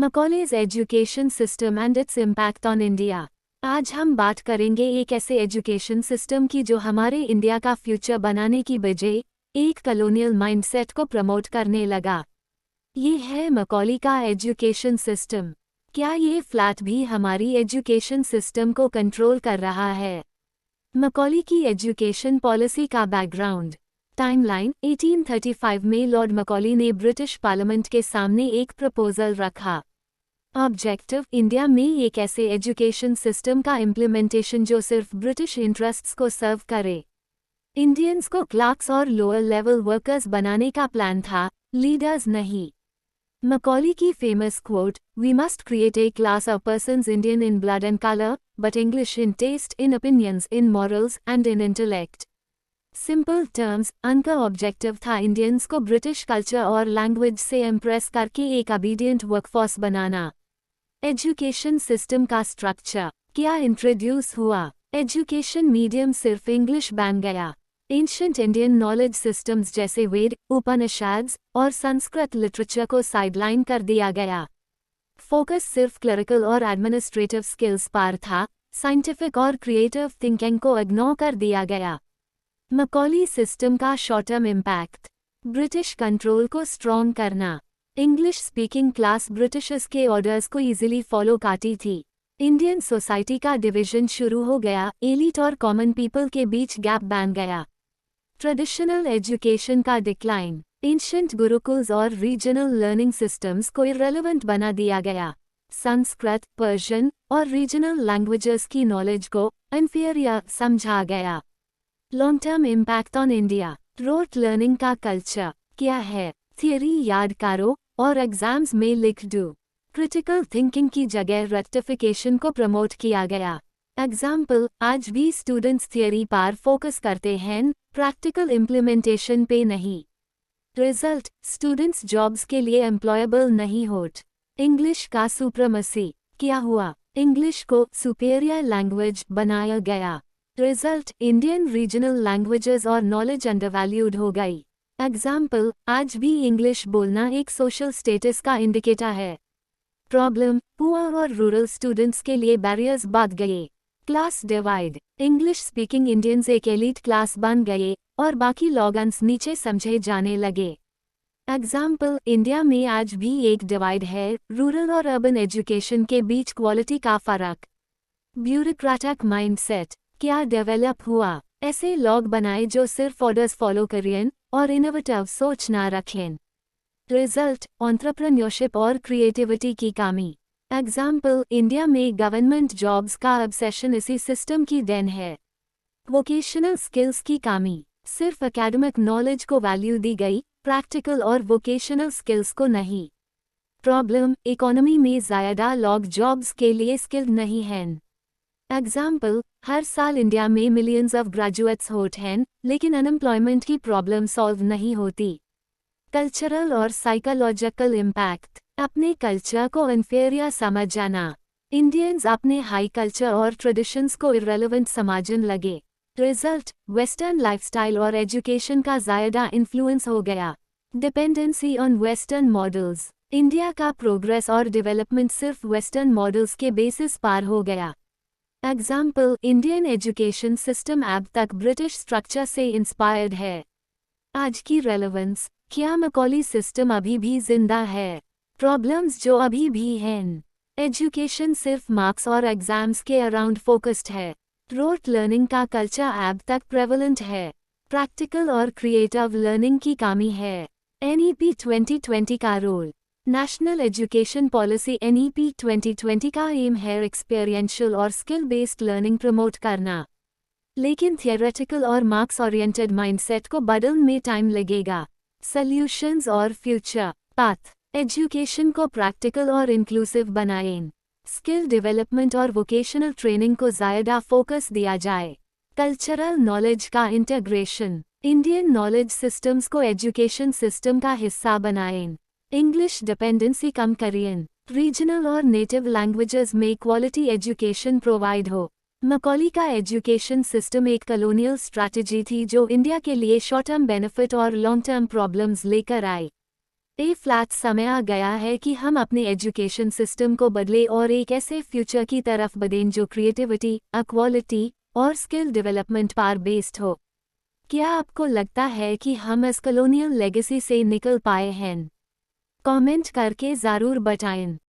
Macaulay's education system and its impact on India। आज हम बात करेंगे एक ऐसे एजुकेशन सिस्टम की जो हमारे इंडिया का फ्यूचर बनाने की बजाय एक कॉलोनियल माइंडसेट को प्रमोट करने लगा। ये है मकौली का एजुकेशन सिस्टम। क्या ये फ्लैट भी हमारी एजुकेशन सिस्टम को कंट्रोल कर रहा है? मकौली की एजुकेशन पॉलिसी का बैकग्राउंड। टाइमलाइन 1835 में लॉर्ड मकौली ने ब्रिटिश पार्लियामेंट के सामने एक प्रपोजल रखा। ऑब्जेक्टिव, इंडिया में एक ऐसे एजुकेशन सिस्टम का इम्प्लीमेंटेशन जो सिर्फ ब्रिटिश इंटरेस्ट्स को सर्व करे। इंडियंस को क्लर्क्स और लोअर लेवल वर्कर्स बनाने का प्लान था, लीडर्स नहीं। मकौली की famous quote, "we must create a class of persons Indian in blood and colour, but English in taste, in opinions, in morals and in intellect". Simple terms, उनका objective था Indians को British culture और language से impress करके एक obedient workforce बनाना। Education system का structure क्या इंट्रोड्यूस हुआ? एजुकेशन मीडियम सिर्फ इंग्लिश बन गया। एंशिएंट इंडियन नॉलेज सिस्टम्स जैसे वेद, उपनिषद्स और संस्कृत लिटरेचर को साइडलाइन कर दिया गया। फोकस सिर्फ क्लरिकल और एडमिनिस्ट्रेटिव स्किल्स पर था, साइंटिफिक और क्रिएटिव थिंकिंग को इग्नोर कर दिया गया। मकौली सिस्टम का short term impact, British control को स्ट्रॉन्ग करना। इंग्लिश स्पीकिंग क्लास ब्रिटिशर्स के ऑर्डर्स को इजीली फॉलो करती थी। इंडियन सोसाइटी का डिवीजन शुरू हो गया, एलीट और कॉमन पीपल के बीच गैप बन गया। ट्रेडिशनल एजुकेशन का डिक्लाइन, एंशिएंट गुरुकुल्स और रीजनल लर्निंग सिस्टम्स को इररिलेवेंट बना दिया गया। संस्कृत, पर्शियन और रीजनल लैंग्वेजेस की नॉलेज को इन्फीरियर समझा गया। Long term impact on India, rote learning का कल्चर क्या है? थियरी याद करो और एग्जाम्स में लिख दो। क्रिटिकल थिंकिंग की जगह रेक्टिफिकेशन को प्रमोट किया गया। एग्जाम्पल, आज भी स्टूडेंट्स थियरी पर फोकस करते हैं, प्रैक्टिकल इम्प्लीमेंटेशन पे नहीं। रिजल्ट, स्टूडेंट्स जॉब्स के लिए एम्प्लॉयबल नहीं होते। इंग्लिश का सुप्रीमेसी क्या हुआ? इंग्लिश को सुपेरियर लैंग्वेज बनाया गया। रिजल्ट, इंडियन रीजनल लैंग्वेजेस और नॉलेज अंडरवैल्यूड हो गई। एग्जाम्पल, आज भी इंग्लिश बोलना एक सोशल स्टेटस का इंडिकेटर है। प्रॉब्लम, पुअर और रूरल स्टूडेंट्स के लिए बैरियर्स बढ़ गए। Class divide, English speaking Indians एक एलीट क्लास बन गए और बाकी लोगन्स नीचे समझे जाने लगे। एग्जाम्पल, इंडिया में आज भी एक डिवाइड है, रूरल और अर्बन एजुकेशन के बीच क्वालिटी का फर्क। ब्यूरोक्रेटिक माइंडसेट क्या डेवलप हुआ? ऐसे लोग बनाए जो सिर्फ ऑर्डर्स फॉलो करें और इनोवेटिव सोच ना रखें। रिजल्ट, एंटरप्रेन्योरशिप और क्रिएटिविटी की कमी। एग्जाम्पल, इंडिया में गवर्नमेंट जॉब्स का ऑब्सेशन इसी सिस्टम की देन है। वोकेशनल स्किल्स की कमी, सिर्फ एकेडमिक नॉलेज को वैल्यू दी गई, प्रैक्टिकल और वोकेशनल स्किल्स को नहीं। प्रॉब्लम, इकोनॉमी में ज़्यादा लोग जॉब्स के लिए स्किल्ड नहीं हैं। एग्जाम्पल, हर साल इंडिया में मिलियंस ऑफ ग्रेजुएट्स होते हैं, लेकिन अनएम्प्लॉयमेंट की प्रॉब्लम सॉल्व नहीं होती। कल्चरल और साइकोलॉजिकल इम्पैक्ट, अपने कल्चर को इन्फीरियर समझ जाना। इंडियंस अपने हाई कल्चर और ट्रेडिशंस को इररिलेवेंट समझने लगे। रिजल्ट, वेस्टर्न लाइफस्टाइल और एजुकेशन का ज़्यादा इन्फ्लुएंस हो गया। Dependency on western models, India का प्रोग्रेस और डेवलपमेंट सिर्फ वेस्टर्न मॉडल्स के बेसिस पर हो गया। एग्जाम्पल, इंडियन एजुकेशन सिस्टम अब तक ब्रिटिश स्ट्रक्चर से इंस्पायर्ड है। आज की रेलेवेंस, क्या मकौली सिस्टम अभी भी जिंदा है? प्रॉब्लम्स जो अभी भी हैं, एजुकेशन सिर्फ मार्क्स और एग्जाम्स के अराउंड फोकस्ड है। रोट लर्निंग का कल्चर अब तक प्रेवलेंट है। प्रैक्टिकल और क्रिएटिव लर्निंग की कमी है। एनईपी 2020 का role, national education policy NEP 2020 का एम है एक्सपीरियंशियल और स्किल बेस्ड लर्निंग प्रमोट करना, लेकिन थियोरेटिकल और मार्क्स ओरिएंटेड माइंडसेट को बदलने में टाइम लगेगा। सॉल्यूशंस और फ्यूचर पाथ, एजुकेशन को प्रैक्टिकल और इंक्लूसिव बनाएं। स्किल डेवलपमेंट और वोकेशनल ट्रेनिंग को ज़्यादा फोकस दिया जाए। कल्चरल नॉलेज का इंटीग्रेशन, इंडियन नॉलेज सिस्टम्स को एजुकेशन सिस्टम का हिस्सा बनाएं। इंग्लिश डिपेंडेंसी कम करें। रीजनल और नेटिव लैंग्वेजेस में क्वालिटी एजुकेशन प्रोवाइड हो। मकौली का एजुकेशन सिस्टम एक कॉलोनियल स्ट्रैटेजी थी जो इंडिया के लिए शॉर्ट टर्म बेनिफिट और लॉन्ग टर्म प्रॉब्लम्स लेकर आई। ए फ्लैट समय आ गया है कि हम अपने एजुकेशन सिस्टम को बदले और एक ऐसे फ्यूचर की तरफ बढ़ें जो क्रिएटिविटी, इक्वालिटी और स्किल डेवलपमेंट पर बेस्ड हो। क्या आपको लगता है कि हम इस कॉलोनियल लेगेसी से निकल पाए हैं? कमेंट करके ज़रूर बताएं।